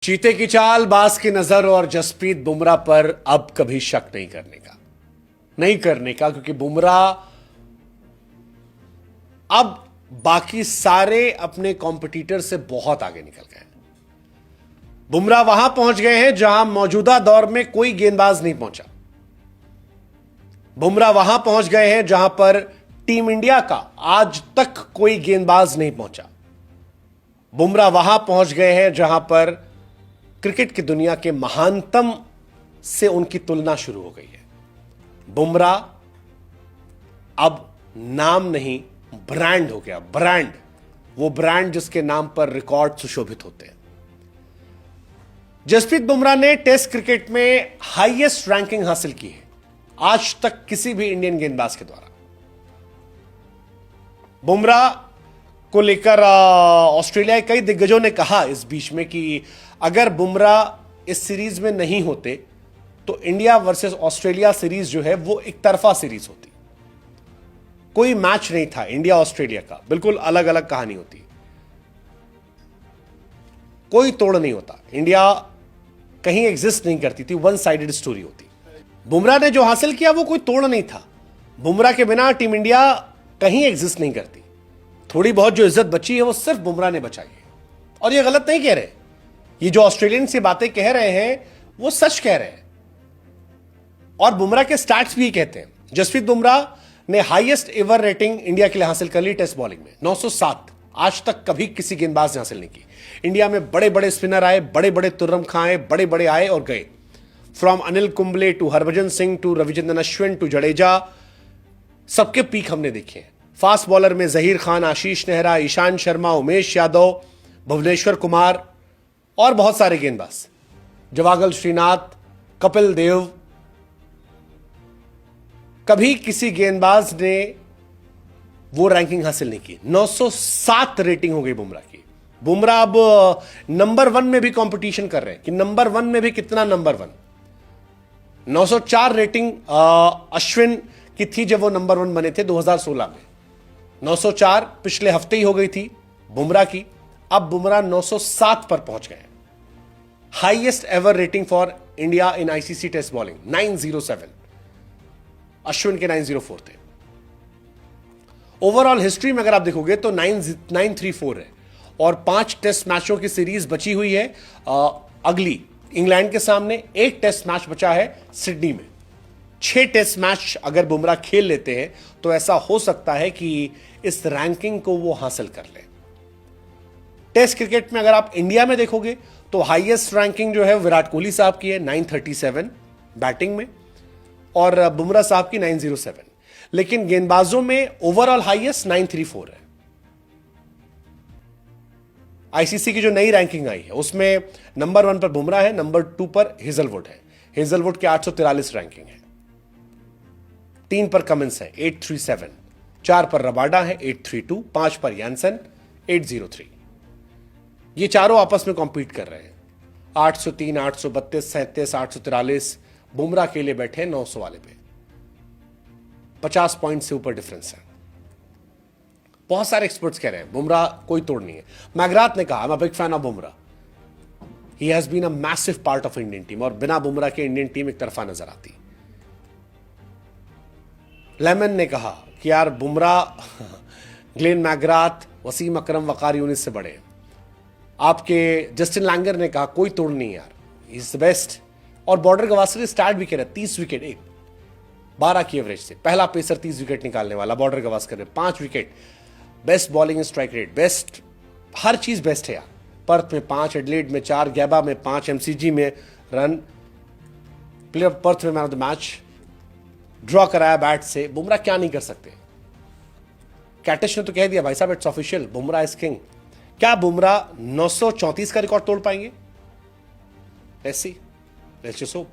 चीते की चाल, बाज की नजर और जसप्रीत बुमराह पर अब कभी शक नहीं करने का क्योंकि बुमराह अब बाकी सारे अपने कॉम्पिटिटर से बहुत आगे निकल गए हैं। बुमराह वहां पहुंच गए हैं जहां मौजूदा दौर में कोई गेंदबाज नहीं पहुंचा। बुमराह वहां पहुंच गए हैं जहां पर टीम इंडिया का आज तक कोई गेंदबाज नहीं पहुंचा। बुमराह वहां पहुंच गए हैं जहां पर क्रिकेट की दुनिया के महानतम से उनकी तुलना शुरू हो गई है। बुमराह अब नाम नहीं, ब्रांड हो गया। ब्रांड, वो ब्रांड जिसके नाम पर रिकॉर्ड सुशोभित होते हैं। जसप्रीत बुमराह ने टेस्ट क्रिकेट में हाईएस्ट रैंकिंग हासिल की है आज तक किसी भी इंडियन गेंदबाज के द्वारा। बुमराह को लेकर ऑस्ट्रेलिया के कई दिग्गजों ने कहा इस बीच में कि अगर बुमराह इस सीरीज में नहीं होते तो इंडिया वर्सेस ऑस्ट्रेलिया सीरीज जो है वो एक तरफा सीरीज होती। कोई मैच नहीं था इंडिया ऑस्ट्रेलिया का, बिल्कुल अलग अलग कहानी होती, कोई तोड़ नहीं होता, इंडिया कहीं एग्जिस्ट नहीं करती थी, वन साइडेड स्टोरी होती। बुमराह ने जो हासिल किया वो कोई तोड़ नहीं था। बुमराह के बिना टीम इंडिया कहीं एग्जिस्ट नहीं करती। थोड़ी बहुत जो इज्जत बची है वो सिर्फ बुमराह ने बचाई है। और ये गलत नहीं कह रहे, ये जो ऑस्ट्रेलियन से बातें कह रहे हैं वो सच कह रहे हैं और बुमराह के स्टैट्स भी कहते हैं। जसप्रीत बुमराह ने हाईएस्ट एवर रेटिंग इंडिया के लिए हासिल कर ली टेस्ट बॉलिंग में, 907। आज तक कभी किसी गेंदबाज ने हासिल नहीं की। इंडिया में बड़े बड़े स्पिनर आए, बड़े बड़े तुर्रम खां आए, बड़े बड़े आए और गए। From Anil Kumble to Harbhajan Singh to Ravichandran Ashwin to Jadeja, सबके पीक हमने देखे हैं। फास्ट बॉलर में जहीर खान, आशीष नेहरा, ईशान शर्मा, उमेश यादव, भुवनेश्वर कुमार और बहुत सारे गेंदबाज, जवागल श्रीनाथ, कपिल देव। कभी किसी गेंदबाज ने वो रैंकिंग हासिल नहीं की। 907 रेटिंग हो गई बुमराह की। बुमराह अब नंबर 1 में भी कंपटीशन कर रहे हैं कि नंबर 1 में भी कितना नंबर 1। 904 रेटिंग अश्विन की थी जब वो नंबर 1 बने थे 2016 में। 904 पिछले हफ्ते ही हो गई थी बुमराह की। अब बुमराह 907 पर पहुंच गए। Highest ever rating for India in ICC Test bowling 907, Ashwin के 904 थे। ओवरऑल हिस्ट्री में अगर आप देखोगे तो 934 है और 5 टेस्ट मैचों की सीरीज बची हुई है अगली इंग्लैंड के सामने। 1 टेस्ट मैच बचा है सिडनी में। 6 टेस्ट मैच अगर बुमराह खेल लेते हैं तो ऐसा हो सकता है कि इस रैंकिंग को वो हासिल कर ले। टेस्ट क्रिकेट में अगर आप इंडिया में देखोगे तो हाईएस्ट रैंकिंग जो है विराट कोहली साहब की है 937 बैटिंग में और बुमराह साहब की 907। लेकिन गेंदबाजों में ओवरऑल हाईएस्ट 934 है। आईसीसी की जो नई रैंकिंग आई है उसमें नंबर 1 पर बुमराह है, नंबर 2 पर हेजलवुड है। हेजलवुड के 843 रैंकिंग है। 3 पर कमिंस है 837, 4 पर रबाडा है 832, 5 पर यानसन 803। ये चारों आपस में कॉम्पीट कर रहे हैं। 803, 832, 37, 843। बुमराह के लिए बैठे 900 वाले पे। 50 पॉइंट से ऊपर डिफरेंस है। बहुत सारे एक्सपर्ट्स कह रहे हैं बुमराह कोई तोड़ नहीं है। मैकग्राथ ने कहा, I am a big fan of Bumrah, he has been a massive part of Indian team, और बिना बुमराह के इंडियन टीम एक तरफा नजर आती। लेमन ने कहा कि यार बुमराह ग्लेन मैकग्राथ, वसीम अकरम, वकार यूनिस से बड़े हैं। आपके जस्टिन लैंगर ने कहा कोई तोड़ नहीं यार, ही इज द बेस्ट। और बॉर्डर गवास्कर स्टार्ट भी कह रहे 30 विकेट, 12 की एवरेज से पहला पेसर 30 विकेट निकालने वाला बॉर्डर गवास्कर ने। 5 wicket, best bowling strike rate, best, हर चीज बेस्ट है यार। पर्थ में 5, एडलेड में 4, गैबा में 5, एमसीजी में रन, प्लेयर पर्थ में man of the match, draw कराया बैट से। बुमराह क्या नहीं कर सकते। कैटिश ने तो कह दिया भाई साहब it's official, Bumrah is king. क्या बुमराह 934 का रिकॉर्ड तोड़ पाएंगे? Let's see, let's just hope.